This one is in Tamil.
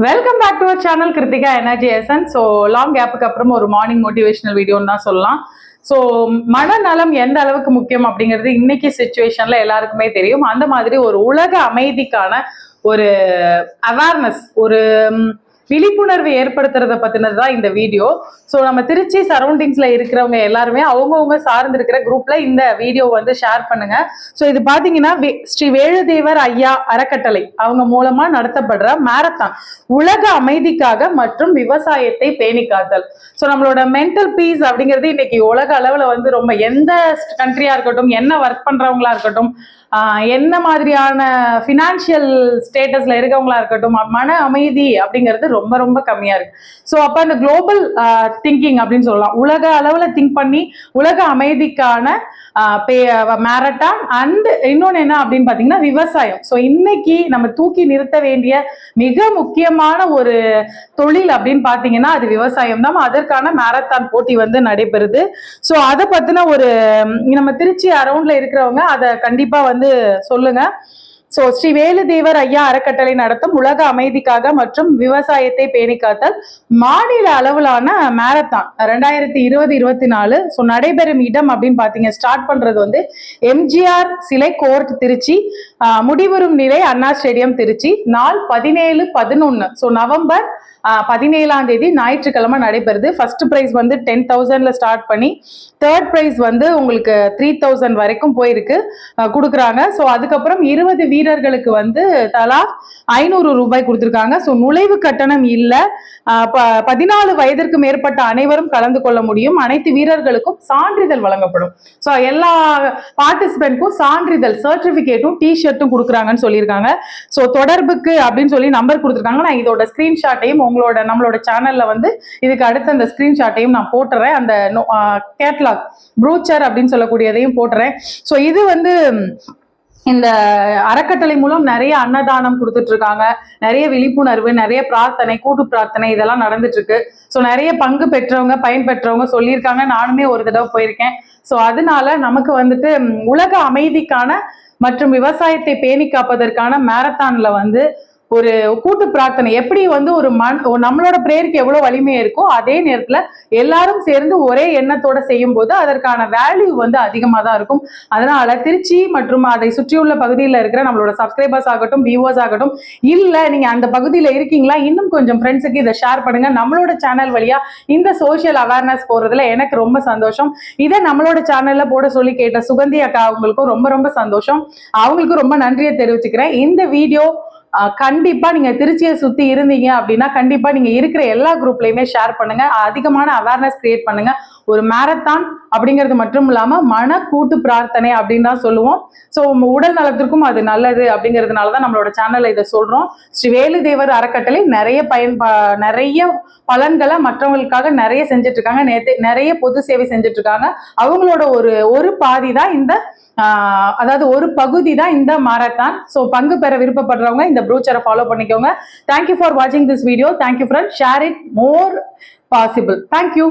Welcome back to our channel Kiruthika energy essence. So long கேப்புக்கு அப்புறம் ஒரு மார்னிங் மோட்டிவேஷனல் வீடியோன்னு தான் சொல்லலாம். ஸோ மனநலம் எந்த அளவுக்கு முக்கியம் அப்படிங்கிறது இன்னைக்கு சுச்சுவேஷன்ல எல்லாருக்குமே தெரியும். அந்த மாதிரி ஒரு உலக அமைதிக்கான ஒரு அவேர்னஸ், ஒரு விழிப்புணர்வு ஏற்படுத்துறத பத்தினது தான் இந்த வீடியோ. ஸோ நம்ம திருச்சி சரௌண்டிங்ஸ்ல இருக்கிறவங்க எல்லாருமே அவங்கவுங்க சார்ந்து இருக்கிற குரூப்ல இந்த வீடியோ வந்து ஷேர் பண்ணுங்க. ஸோ இது பாத்தீங்கன்னா ஸ்ரீ வேலுதேவர் ஐயா அறக்கட்டளை அவங்க மூலமா நடத்தப்படுற மேரத்தான் உலக அமைதிக்காக மற்றும் விவசாயத்தை பேணி காத்தல். ஸோ நம்மளோட மென்டல் பீஸ் அப்படிங்கிறது இன்னைக்கு உலக அளவுல வந்து ரொம்ப, எந்த கண்ட்ரியா இருக்கட்டும், என்ன ஒர்க் பண்றவங்களா இருக்கட்டும், என்ன மாதிரியான ஃபினான்ஷியல் ஸ்டேட்டஸ்ல இருக்கவங்களா இருக்கட்டும், மன அமைதி அப்படிங்கிறது ரொம்ப ரொம்ப கம்மியா இருக்கு. ஸோ அப்ப அந்த குளோபல் திங்கிங் அப்படின்னு சொல்லலாம், உலக அளவுல திங்க் பண்ணி உலக அமைதிக்கான மேரத்தான் அண்ட் இன்னொன்னு என்ன அப்படின்னு பாத்தீங்கன்னா விவசாயம். ஸோ இன்னைக்கு நம்ம தூக்கி நிறுத்த வேண்டிய மிக முக்கியமான ஒரு தொழில் அப்படின்னு பாத்தீங்கன்னா அது விவசாயம் தான். அதற்கான மேரத்தான் போட்டி வந்து நடைபெறுது. ஸோ அதை பத்தின ஒரு நம்ம திருச்சி அரௌண்ட்ல இருக்கிறவங்க அதை கண்டிப்பா வந்து சொல்லுங்க. ஸோ ஸ்ரீ வேலுதேவர் ஐயா அறக்கட்டளை நடத்தும் உலக அமைதிக்காக மற்றும் விவசாயத்தை பேணி காத்தல் மாநில அளவிலான மேரத்தான் 2020-24 ஸோ நடைபெறும் இடம் அப்படின்னு பாத்தீங்க, ஸ்டார்ட் பண்றது வந்து எம்ஜிஆர் சிலை கோர்ட் திருச்சி, முடிவரும் நிலை அண்ணா ஸ்டேடியம் திருச்சி. நாள் 17-11 ஸோ நவம்பர் 17ஆம் தேதி ஞாயிற்றுக்கிழமை நடைபெறுது. ஃபர்ஸ்ட் பிரைஸ் வந்து 10,000ல ஸ்டார்ட் பண்ணி தேர்ட் பிரைஸ் வந்து உங்களுக்கு 3,000 வரைக்கும் போயிருக்கு கொடுக்குறாங்க. ஸோ அதுக்கப்புறம் 20 வீரர்களுக்கு வந்து தலா 500 ரூபாய் கொடுத்துருக்காங்க. ஸோ நுழைவு கட்டணம் இல்லை. 14 வயதிற்கு மேற்பட்ட அனைவரும் கலந்து கொள்ள முடியும். அனைத்து வீரர்களுக்கும் சான்றிதழ் வழங்கப்படும். ஸோ எல்லா பார்ட்டிசிபென்ட்க்கும் சான்றிதழ், சர்டிபிகேட்டும் டிஷர்ட்டும் கொடுக்குறாங்கன்னு சொல்லியிருக்காங்க. ஸோ தொடர்புக்கு அப்படின்னு சொல்லி நம்பர் கொடுத்துருக்காங்க. நான் இதோட ஸ்கிரீன்ஷாட்டையும் நம்மளோட சேனல்ல வந்து இதுக்கு அடுத்த அந்த ஸ்கிரீன்ஷாட்டையும் நான் போட்டுறேன். அந்த கேட்லாக் ப்ரூச்சர் அப்படின்னு சொல்லக்கூடியதையும் போட்டுறேன். ஸோ இது வந்து இந்த அறக்கட்டளை மூலம் நிறைய அன்னதானம் கொடுத்துட்டு இருக்காங்க, நிறைய விழிப்புணர்வு, நிறைய பிரார்த்தனை, கூட்டு பிரார்த்தனை இதெல்லாம் நடந்துட்டு இருக்கு. ஸோ நிறைய பங்கு பெற்றவங்க, பயன் பெற்றவங்க சொல்லியிருக்காங்க. நானுமே ஒரு தடவை போயிருக்கேன். ஸோ அதனால நமக்கு வந்துட்டு உலக அமைதிக்கான மற்றும் விவசாயத்தை பேணி காப்பதற்கான மேரத்தான்ல வந்து ஒரு கூட்டு பிரார்த்தனை எப்படி வந்து ஒரு நம்மளோட பிரேயருக்கு எவ்வளவு வலிமை இருக்கோ அதே நேரத்துல எல்லாரும் சேர்ந்து ஒரே எண்ணத்தோட செய்யும் போது அதற்கான வேல்யூ வந்து அதிகமா தான் இருக்கும். அதனால திருச்சி மற்றும் அதை சுற்றியுள்ள பகுதியில் இருக்கிற நம்மளோட சப்ஸ்கிரைபர்ஸ் ஆகட்டும், வியூவர்ஸ் ஆகட்டும், இல்ல நீங்க அந்த பகுதியில இருக்கீங்களா, இன்னும் கொஞ்சம் ஃப்ரெண்ட்ஸுக்கு இதை ஷேர் பண்ணுங்க. நம்மளோட சேனல் வழியா இந்த சோசியல் அவேர்னஸ் போறதுல எனக்கு ரொம்ப சந்தோஷம். இதை நம்மளோட சேனல்ல போட சொல்லி கேட்ட சுகந்தி அக்கா அவங்களுக்கும் ரொம்ப ரொம்ப சந்தோஷம். அவங்களுக்கும் ரொம்ப நன்றியை தெரிவிச்சுக்கிறேன். இந்த வீடியோ கண்டிப்பா நீங்க திருச்சியை சுத்தி இருந்தீங்க அப்படின்னா கண்டிப்பா நீங்க இருக்கிற எல்லா குரூப்லயுமே ஷேர் பண்ணுங்க. அதிகமான அவேர்னஸ் கிரியேட் பண்ணுங்க. ஒரு மேரத்தான் அப்படிங்கிறது மட்டும் இல்லாம மன கூட்டு பிரார்த்தனை அப்படின்னு தான் சொல்லுவோம். ஸோ உடல் நலத்திற்கும் அது நல்லது அப்படிங்கிறதுனாலதான் நம்மளோட சேனல்ல இதை சொல்றோம். ஸ்ரீ வேலுதேவர் அறக்கட்டளை நிறைய பலன்களை மற்றவங்களுக்காக நிறைய செஞ்சுட்டு இருக்காங்க. நிறைய பொது சேவை செஞ்சுட்டு இருக்காங்க. அவங்களோட ஒரு பாதி தான் இந்த அதாவது ஒரு பகுதி தான் இந்த மாரத்தான். ஸோ பங்கு பெற விருப்பப்படுறவங்க இந்த ப்ரூச்சரை ஃபாலோ பண்ணிக்கோங்க. தேங்க்யூ ஃபார் வாட்சிங் this video. Thank you friend. Share it more possible. Thank you.